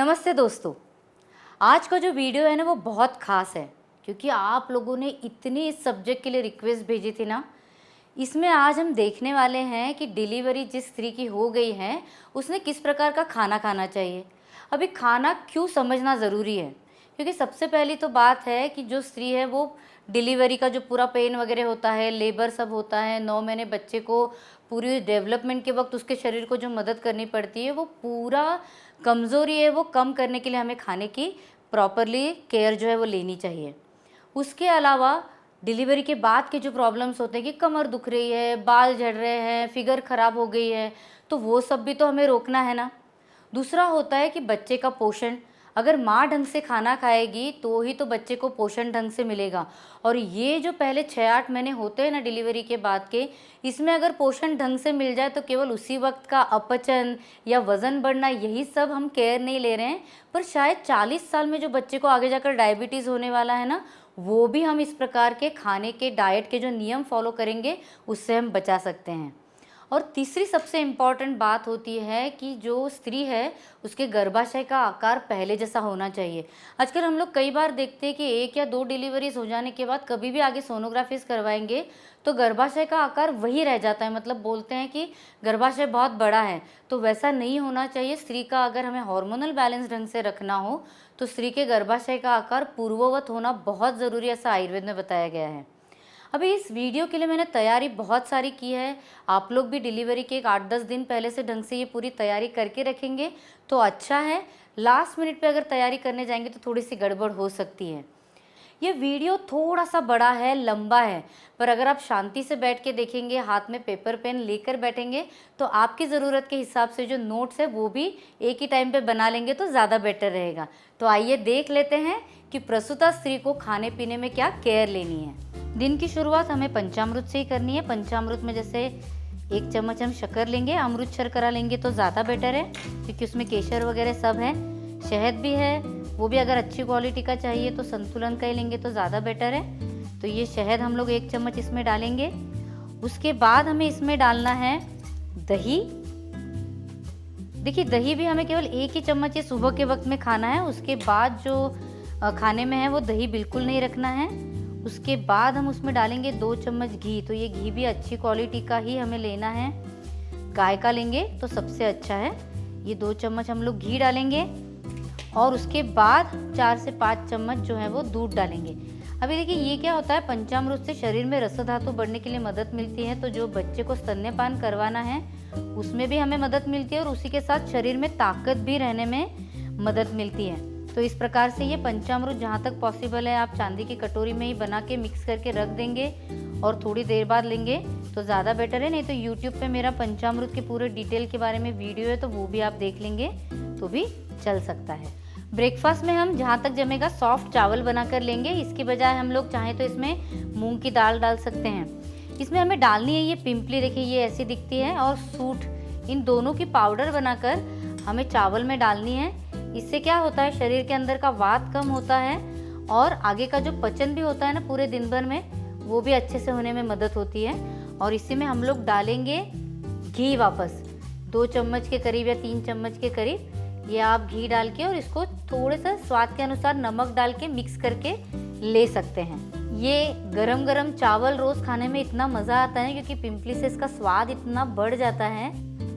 नमस्ते दोस्तों। आज का जो वीडियो है ना वो बहुत ख़ास है क्योंकि आप लोगों ने इतनी इस सब्जेक्ट के लिए रिक्वेस्ट भेजी थी ना। इसमें आज हम देखने वाले हैं कि डिलीवरी जिस स्त्री की हो गई है उसने किस प्रकार का खाना खाना चाहिए। अभी खाना क्यों समझना ज़रूरी है क्योंकि सबसे पहली तो बात है कि जो स्त्री है वो डिलीवरी का जो पूरा पेन वगैरह होता है, लेबर सब होता है, 9 महीने बच्चे को पूरी डेवलपमेंट के वक्त उसके शरीर को जो मदद करनी पड़ती है वो पूरा कमज़ोरी है वो कम करने के लिए हमें खाने की प्रॉपरली केयर जो है वो लेनी चाहिए। उसके अलावा डिलीवरी के बाद के जो प्रॉब्लम्स होते हैं कि कमर दुख रही है, बाल झड़ रहे हैं, फिगर ख़राब हो गई है, तो वो सब भी तो हमें रोकना है ना। दूसरा होता है कि बच्चे का पोषण, अगर माँ ढंग से खाना खाएगी तो ही तो बच्चे को पोषण ढंग से मिलेगा। और ये जो पहले 6-8 महीने होते हैं ना डिलीवरी के बाद के, इसमें अगर पोषण ढंग से मिल जाए तो केवल उसी वक्त का अपचन या वज़न बढ़ना यही सब हम केयर नहीं ले रहे हैं, पर शायद 40 साल में जो बच्चे को आगे जाकर डायबिटीज़ होने वाला है ना, वो भी हम इस प्रकार के खाने के डाइट के जो नियम फॉलो करेंगे उससे हम बचा सकते हैं। और तीसरी सबसे इम्पॉर्टेंट बात होती है कि जो स्त्री है उसके गर्भाशय का आकार पहले जैसा होना चाहिए। आजकल हम लोग कई बार देखते हैं कि 1 या 2 डिलीवरीज हो जाने के बाद कभी भी आगे सोनोग्राफीज करवाएंगे तो गर्भाशय का आकार वही रह जाता है, मतलब बोलते हैं कि गर्भाशय बहुत बड़ा है। तो वैसा नहीं होना चाहिए। स्त्री का अगर हमें हार्मोनल बैलेंस ढंग से रखना हो तो स्त्री के गर्भाशय का आकार पूर्ववत होना बहुत ज़रूरी है, ऐसा आयुर्वेद में बताया गया है। अभी इस वीडियो के लिए मैंने तैयारी बहुत सारी की है। आप लोग भी डिलीवरी के 8-10 दिन पहले से ढंग से ये पूरी तैयारी करके रखेंगे तो अच्छा है। लास्ट मिनट पे अगर तैयारी करने जाएंगे तो थोड़ी सी गड़बड़ हो सकती है। ये वीडियो थोड़ा सा बड़ा है, लंबा है, पर अगर आप शांति से बैठ के देखेंगे, हाथ में पेपर पेन लेकर बैठेंगे तो आपकी ज़रूरत के हिसाब से जो नोट्स है वो भी एक ही टाइम पे बना लेंगे तो ज़्यादा बेटर रहेगा। तो आइए देख लेते हैं कि प्रसूता स्त्री को खाने पीने में क्या केयर लेनी है। दिन की शुरुआत हमें पंचामृत से ही करनी है। पंचामृत में जैसे 1 चम्मच हम शक्कर लेंगे, अमृत शर्करा लेंगे तो ज़्यादा बेटर है क्योंकि उसमें केसर वगैरह सब है। शहद भी है, वो भी अगर अच्छी क्वालिटी का चाहिए तो संतुलन का ही लेंगे तो ज़्यादा बेटर है। तो ये शहद हम लोग 1 चम्मच इसमें डालेंगे। उसके बाद हमें इसमें डालना है दही। देखिए दही भी हमें केवल 1 ही चम्मच ये सुबह के वक्त में खाना है। उसके बाद जो खाने में है वो दही बिल्कुल नहीं रखना है। उसके बाद हम उसमें डालेंगे 2 चम्मच घी। तो ये घी भी अच्छी क्वालिटी का ही हमें लेना है, गाय का लेंगे तो सबसे अच्छा है। ये 2 चम्मच हम लोग घी डालेंगे और उसके बाद 4 से 5 चम्मच जो है वो दूध डालेंगे। अभी देखिए ये क्या होता है, पंचामृत से शरीर में रस धातु बढ़ने के लिए मदद मिलती है। तो जो बच्चे को स्तन्यपान करवाना है उसमें भी हमें मदद मिलती है और उसी के साथ शरीर में ताकत भी रहने में मदद मिलती है। तो इस प्रकार से ये पंचामृत जहाँ तक पॉसिबल है आप चांदी की कटोरी में ही बना के मिक्स करके रख देंगे और थोड़ी देर बाद लेंगे तो ज़्यादा बेटर है। नहीं तो यूट्यूब पे मेरा पंचामृत के पूरे डिटेल के बारे में वीडियो है तो वो भी आप देख लेंगे तो भी चल सकता है। ब्रेकफास्ट में हम जहाँ तक जमेगा सॉफ्ट चावल बनाकर लेंगे। इसके बजाय हम लोग चाहें तो इसमें मूंग की दाल डाल सकते हैं। इसमें हमें डालनी है ये पिंपली, देखिए ये ऐसी दिखती है, और सूट, इन दोनों की पाउडर बनाकर हमें चावल में डालनी है। इससे क्या होता है, शरीर के अंदर का वात कम होता है और आगे का जो पचन भी होता है ना पूरे दिन भर में, वो भी अच्छे से होने में मदद होती है। और इसी में हम लोग डालेंगे घी वापस 2 चम्मच के करीब या 3 चम्मच के करीब। ये आप घी डाल के और इसको थोड़े सा स्वाद के अनुसार नमक डाल के मिक्स करके ले सकते हैं। ये गरम गरम चावल रोज़ खाने में इतना मज़ा आता है क्योंकि पिंपली से इसका स्वाद इतना बढ़ जाता है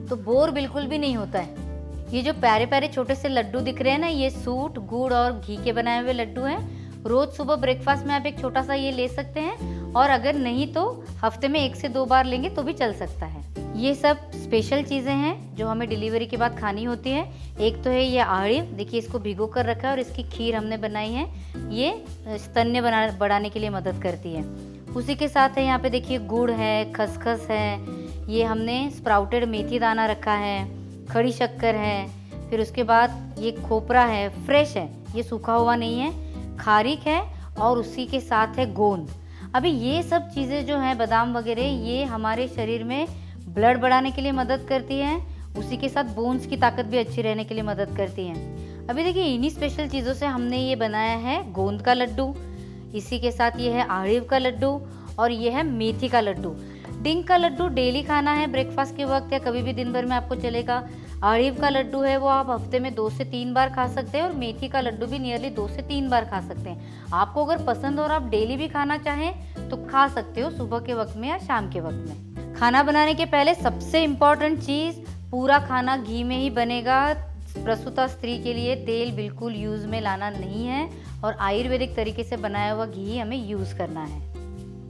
तो बोर बिल्कुल भी नहीं होता है। ये जो प्यारे प्यारे छोटे से लड्डू दिख रहे हैं ना, ये सूट, गुड़ और घी के बनाए हुए लड्डू हैं। रोज़ सुबह ब्रेकफास्ट में आप एक छोटा सा ये ले सकते हैं और अगर नहीं तो हफ्ते में 1 से 2 बार लेंगे तो भी चल सकता है। ये सब स्पेशल चीज़ें हैं जो हमें डिलीवरी के बाद खानी होती है। एक तो है ये आड़ी, देखिए इसको भिगो कर रखा है और इसकी खीर हमने बनाई है। ये स्तन्य बढ़ाने के लिए मदद करती है। उसी के साथ है यहाँ पे देखिए गुड़ है, खसखस है, ये हमने स्प्राउटेड मेथी दाना रखा है, खड़ी शक्कर है, फिर उसके बाद ये खोपरा है, फ्रेश है, ये सूखा हुआ नहीं है, खारीक है और उसी के साथ है गोंद। अभी ये सब चीज़ें जो हैं बादाम वगैरह, ये हमारे शरीर में ब्लड बढ़ाने के लिए मदद करती हैं। उसी के साथ बोन्स की ताकत भी अच्छी रहने के लिए मदद करती हैं। अभी देखिए इन्हीं स्पेशल चीज़ों से हमने ये बनाया है गोंद का लड्डू, इसी के साथ ये है आड़ीव का लड्डू और ये है मेथी का लड्डू। डिंक का लड्डू डेली खाना है ब्रेकफास्ट के वक्त या कभी भी दिन भर में आपको चलेगा। अड़ीव का लड्डू है वो आप हफ्ते में 2 से 3 बार खा सकते हैं और मेथी का लड्डू भी नियरली 2 से 3 बार खा सकते हैं। आपको अगर पसंद और आप डेली भी खाना चाहें तो खा सकते हो, सुबह के वक्त में या शाम के वक्त में। खाना बनाने के पहले सबसे इम्पॉर्टेंट चीज़, पूरा खाना घी में ही बनेगा। प्रसूता स्त्री के लिए तेल बिल्कुल यूज़ में लाना नहीं है और आयुर्वेदिक तरीके से बनाया हुआ घी हमें यूज़ करना है।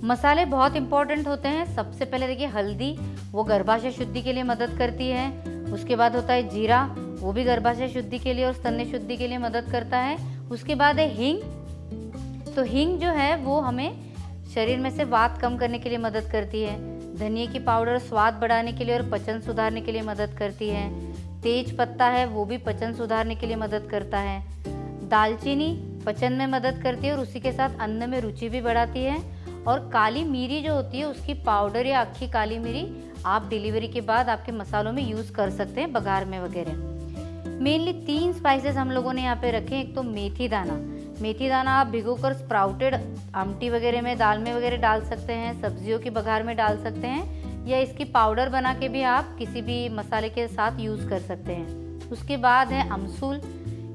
मसाले बहुत इंपॉर्टेंट होते हैं। सबसे पहले देखिए हल्दी, वो गर्भाशय शुद्धि के लिए मदद करती है। उसके बाद होता है जीरा, वो भी गर्भाशय शुद्धि के लिए और स्तन्य शुद्धि के लिए मदद करता है। उसके बाद है हींग, तो हींग जो है वो हमें शरीर में से वात कम करने के लिए मदद करती है। धनिया की पाउडर स्वाद बढ़ाने के लिए और पचन सुधारने के लिए मदद करती है। तेज पत्ता है वो भी पचन सुधारने के लिए मदद करता है। दालचीनी पचन में मदद करती है और उसी के साथ अन्न में रुचि भी बढ़ाती है। और काली मिरी जो होती है उसकी पाउडर या अक्खी काली मिरी आप डिलीवरी के बाद आपके मसालों में यूज़ कर सकते हैं, बघार में वगैरह। मेनली 3 स्पाइसेस हम लोगों ने यहाँ पे रखे हैं। एक तो मेथी दाना, मेथी दाना आप भिगोकर स्प्राउटेड आमटी वगैरह में, दाल में वगैरह डाल सकते हैं, सब्जियों की बघार में डाल सकते हैं, या इसकी पाउडर बना के भी आप किसी भी मसाले के साथ यूज़ कर सकते हैं। उसके बाद है अमसूल,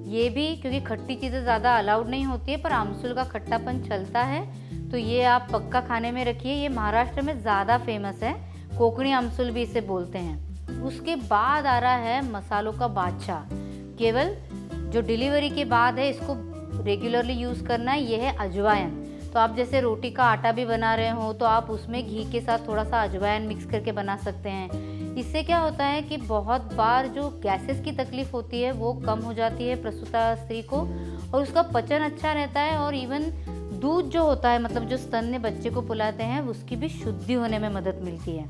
ये भी क्योंकि खट्टी चीज़ें ज़्यादा अलाउड नहीं होती है पर अमसूल का खट्टापन चलता है, तो ये आप पक्का खाने में रखिए। ये महाराष्ट्र में ज़्यादा फेमस है, कोकणी अमसूल भी इसे बोलते हैं। उसके बाद आ रहा है मसालों का बादशाह, केवल जो डिलीवरी के बाद है इसको रेगुलरली यूज़ करना है, ये है अजवाइन। तो आप जैसे रोटी का आटा भी बना रहे हो तो आप उसमें घी के साथ थोड़ा सा अजवाइन मिक्स करके बना सकते हैं। इससे क्या होता है कि बहुत बार जो गैसेस की तकलीफ होती है वो कम हो जाती है प्रसूता स्त्री को, और उसका पचन अच्छा रहता है। और इवन दूध जो होता है, मतलब जो स्तन्य बच्चे को पिलाते हैं, उसकी भी शुद्धि होने में मदद मिलती है।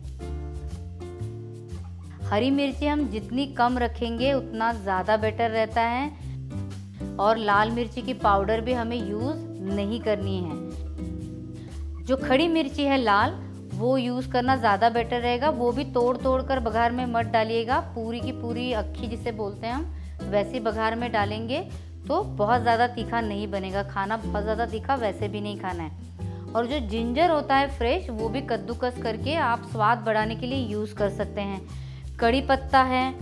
हरी मिर्ची हम जितनी कम रखेंगे उतना ज़्यादा बेटर रहता है। और लाल मिर्ची की पाउडर भी हमें यूज़ नहीं करनी है। जो खड़ी मिर्ची है लाल, वो यूज़ करना ज़्यादा बेटर रहेगा। वो भी तोड़ तोड़ कर बघार में मत डालिएगा, पूरी की पूरी अक्खी जिसे बोलते हैं हम, वैसी बघार में डालेंगे तो बहुत ज़्यादा तीखा नहीं बनेगा। खाना बहुत ज़्यादा तीखा वैसे भी नहीं खाना है। और जो जिंजर होता है फ्रेश, वो भी कद्दूकस करके आप स्वाद बढ़ाने के लिए यूज़ कर सकते हैं। कड़ी पत्ता है,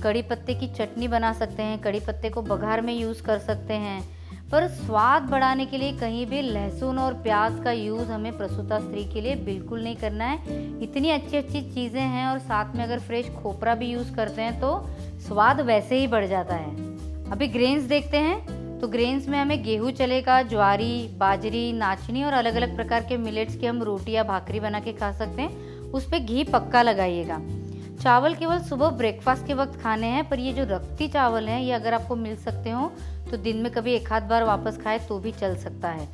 कड़ी पत्ते की चटनी बना सकते हैं, कड़ी पत्ते को बघार में यूज़ कर सकते हैं। पर स्वाद बढ़ाने के लिए कहीं भी लहसुन और प्याज का यूज़ हमें प्रसूता स्त्री के लिए बिल्कुल नहीं करना है। इतनी अच्छी अच्छी चीज़ें हैं और साथ में अगर फ्रेश खोपरा भी यूज़ करते हैं तो स्वाद वैसे ही बढ़ जाता है। अभी ग्रेन्स देखते हैं, तो ग्रेन्स में हमें गेहूँ चलेगा, ज्वारी, बाजरी, नाचनी और अलग अलग प्रकार के मिलेट्स की हम रोटी या भाकरी बना के खा सकते हैं। उस पर घी पक्का लगाइएगा। चावल केवल सुबह ब्रेकफास्ट के वक्त खाने हैं, पर ये जो रक्ती चावल हैं ये अगर आपको मिल सकते हो तो दिन में कभी एक आध बार वापस खाए तो भी चल सकता है।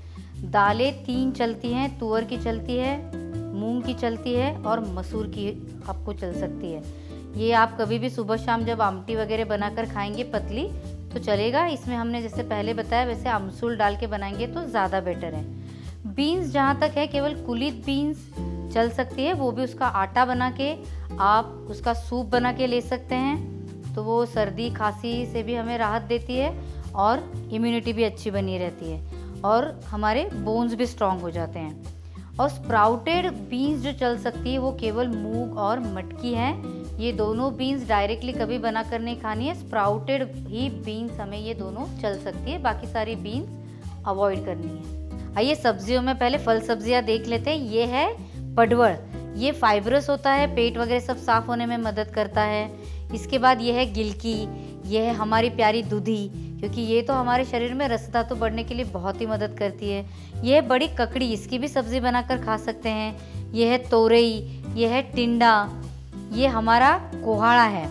दालें 3 चलती हैं, तुअर की चलती है, मूंग की चलती है और मसूर की आपको चल सकती है। ये आप कभी भी सुबह शाम जब आमटी वगैरह बनाकर खाएंगे पतली तो चलेगा। इसमें हमने जैसे पहले बताया वैसे अमसूल डाल के बनाएंगे तो ज़्यादा बेटर है। बीन्स जहाँ तक है केवल कुलित बीन्स चल सकती है, वो भी उसका आटा बना के आप उसका सूप बना के ले सकते हैं, तो वो सर्दी खांसी से भी हमें राहत देती है और इम्यूनिटी भी अच्छी बनी रहती है और हमारे बोन्स भी स्ट्रॉन्ग हो जाते हैं। और स्प्राउटेड बीन्स जो चल सकती है वो केवल मूंग और मटकी है। ये दोनों बीन्स डायरेक्टली कभी बना कर नहीं खानी है, स्प्राउटेड ही बीन्स हमें ये दोनों चल सकती है, बाकी सारी बीन्स अवॉइड करनी है। आइए सब्जियों में पहले फल सब्जियां देख लेते हैं। ये है पडवल, ये फाइब्रस होता है, पेट वगैरह सब साफ होने में मदद करता है। इसके बाद ये है गिलकी, ये है हमारी प्यारी दूधी, क्योंकि ये तो हमारे शरीर में रस धातु बढ़ने के लिए बहुत ही मदद करती है। ये है बड़ी ककड़ी, इसकी भी सब्जी बनाकर खा सकते हैं। ये है तोरई, ये है टिंडा, ये हमारा कोहाड़ा है,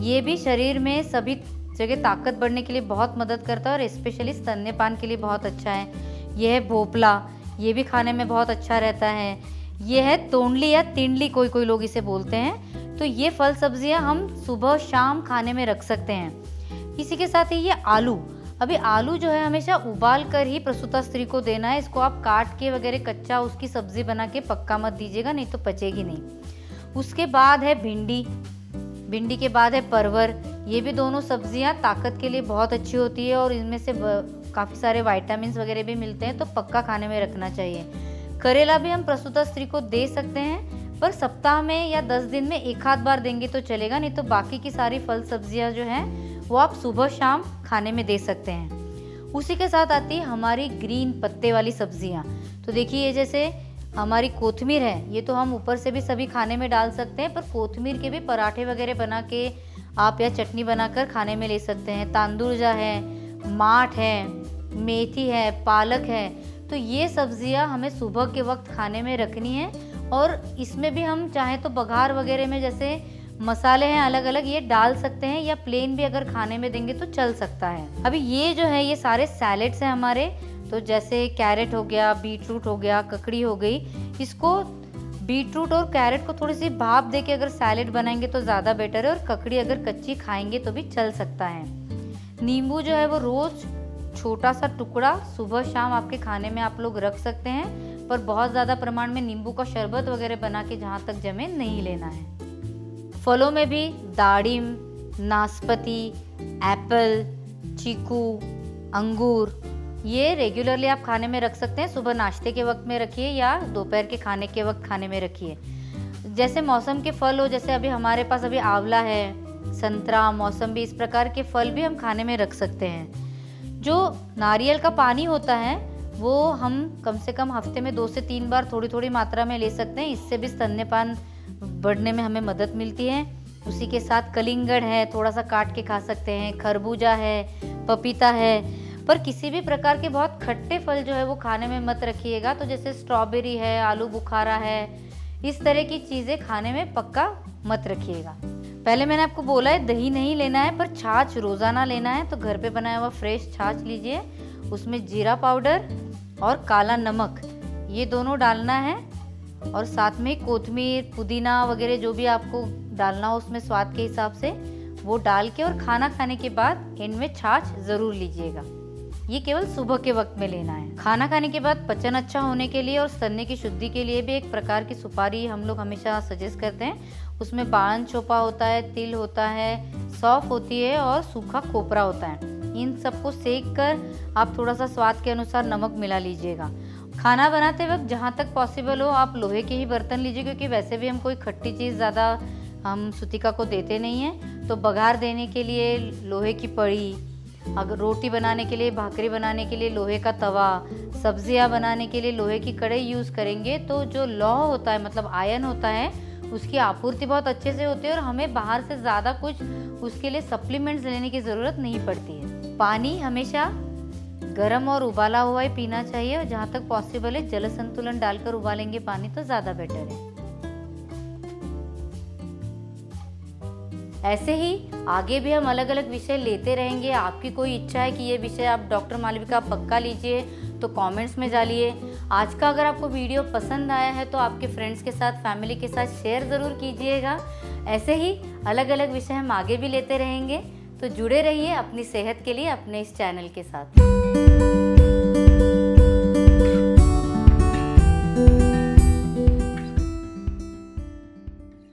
ये भी शरीर में सभी जगह ताकत बढ़ने के लिए बहुत मदद करता है और स्पेशली स्तन्यपान के लिए बहुत अच्छा है। ये है भोपला, ये भी खाने में बहुत अच्छा रहता है। ये है तोंडली या तिंडली, कोई कोई लोग इसे बोलते हैं। तो ये फल सब्जियां हम सुबह शाम खाने में रख सकते हैं। इसी के साथ ही ये आलू, अभी आलू जो है हमेशा उबाल कर ही प्रसूता स्त्री को देना है। इसको आप काट के वगैरह कच्चा उसकी सब्जी बना के पक्का मत दीजिएगा, नहीं तो पचेगी नहीं। उसके बाद है भिंडी, भिंडी के बाद है परवर, ये भी दोनों सब्जियां ताकत के लिए बहुत अच्छी होती है और इनमें से काफ़ी सारे विटामिन्स वगैरह भी मिलते हैं, तो पक्का खाने में रखना चाहिए। करेला भी हम प्रसूता स्त्री को दे सकते हैं, पर सप्ताह में या 10 दिन में एक आध बार देंगे तो चलेगा, नहीं तो बाकी की सारी फल सब्जियां जो हैं वो आप सुबह शाम खाने में दे सकते हैं। उसी के साथ आती है हमारी ग्रीन पत्ते वाली सब्जियां। तो देखिए, जैसे हमारी कोथमीर है, ये तो हम ऊपर से भी सभी खाने में डाल सकते हैं, पर कोथमीर के भी पराठे वगैरह बना के आप या चटनी बनाकर खाने में ले सकते हैं। तांदुर्जा है, माठ है, मेथी है, पालक है, तो ये सब्जियां हमें सुबह के वक्त खाने में रखनी है। और इसमें भी हम चाहें तो बघार वगैरह में जैसे मसाले हैं अलग अलग, ये डाल सकते हैं, या प्लेन भी अगर खाने में देंगे तो चल सकता है। अभी ये जो है ये सारे सैलेड्स हैं हमारे, तो जैसे कैरेट हो गया, बीटरूट हो गया, ककड़ी हो गई। इसको बीटरूट और कैरेट को थोड़ी सी भाप दे के अगर सैलेड बनाएंगे तो ज़्यादा बेटर है, और ककड़ी अगर कच्ची खाएंगे तो भी चल सकता है। नींबू जो है वो रोज़ छोटा सा टुकड़ा सुबह शाम आपके खाने में आप लोग रख सकते हैं, पर बहुत ज़्यादा प्रमाण में नींबू का शरबत वगैरह बना के जहाँ तक जमे नहीं लेना है। फलों में भी दाड़िम, नाशपाती, एप्पल, चीकू, अंगूर, ये रेगुलरली आप खाने में रख सकते हैं। सुबह नाश्ते के वक्त में रखिए या दोपहर के खाने के वक्त खाने में रखिए। जैसे मौसम के फल हो, जैसे अभी हमारे पास अभी आंवला है, संतरा, मौसम्बी, इस प्रकार के फल भी हम खाने में रख सकते हैं। जो नारियल का पानी होता है वो हम कम से कम हफ्ते में 2 से 3 बार थोड़ी थोड़ी मात्रा में ले सकते हैं, इससे भी स्तन्यपान बढ़ने में हमें मदद मिलती है। उसी के साथ कलिंगड़ है, थोड़ा सा काट के खा सकते हैं, खरबूजा है, पपीता है, पर किसी भी प्रकार के बहुत खट्टे फल जो है वो खाने में मत रखिएगा। तो जैसे स्ट्रॉबेरी है, आलू बुखारा है, इस तरह की चीज़ें खाने में पक्का मत रखिएगा। पहले मैंने आपको बोला है दही नहीं लेना है, पर छाछ रोज़ाना लेना है। तो घर पे बनाया हुआ फ्रेश छाछ लीजिए, उसमें जीरा पाउडर और काला नमक ये दोनों डालना है, और साथ में कोथमीर, पुदीना वगैरह जो भी आपको डालना हो उसमें स्वाद के हिसाब से वो डाल के, और खाना खाने के बाद एंड में छाछ ज़रूर लीजिएगा। ये केवल सुबह के वक्त में लेना है। खाना खाने के बाद पचन अच्छा होने के लिए और स्तन्य की शुद्धि के लिए भी एक प्रकार की सुपारी हम लोग हमेशा सजेस्ट करते हैं। उसमें बालन छोपा होता है, तिल होता है, सौंफ होती है और सूखा खोपरा होता है। इन सबको सेक कर आप थोड़ा सा स्वाद के अनुसार नमक मिला लीजिएगा। खाना बनाते वक्त जहाँ तक पॉसिबल हो आप लोहे के ही बर्तन लीजिए, क्योंकि वैसे भी हम कोई खट्टी चीज़ ज़्यादा हम सुतिका को देते नहीं हैं। तो बघार देने के लिए लोहे की पड़ी, अगर रोटी बनाने के लिए, भाकरी बनाने के लिए लोहे का तवा, सब्जियां बनाने के लिए लोहे की कढ़ाई यूज़ करेंगे, तो जो लौह होता है मतलब आयरन होता है उसकी आपूर्ति बहुत अच्छे से होती है, और हमें बाहर से ज़्यादा कुछ उसके लिए सप्लीमेंट्स लेने की ज़रूरत नहीं पड़ती है। पानी हमेशा गर्म और उबाला हुआ ही पीना चाहिए, और जहाँ तक पॉसिबल है जल संतुलन डालकर उबालेंगे पानी तो ज़्यादा बेटर है। ऐसे ही आगे भी हम अलग अलग विषय लेते रहेंगे। आपकी कोई इच्छा है कि ये विषय आप डॉक्टर मालविका पक्का लीजिए तो कमेंट्स में डालिए। आज का अगर आपको वीडियो पसंद आया है तो आपके फ्रेंड्स के साथ, फैमिली के साथ शेयर ज़रूर कीजिएगा। ऐसे ही अलग अलग विषय हम आगे भी लेते रहेंगे, तो जुड़े रहिए अपनी सेहत के लिए अपने इस चैनल के साथ।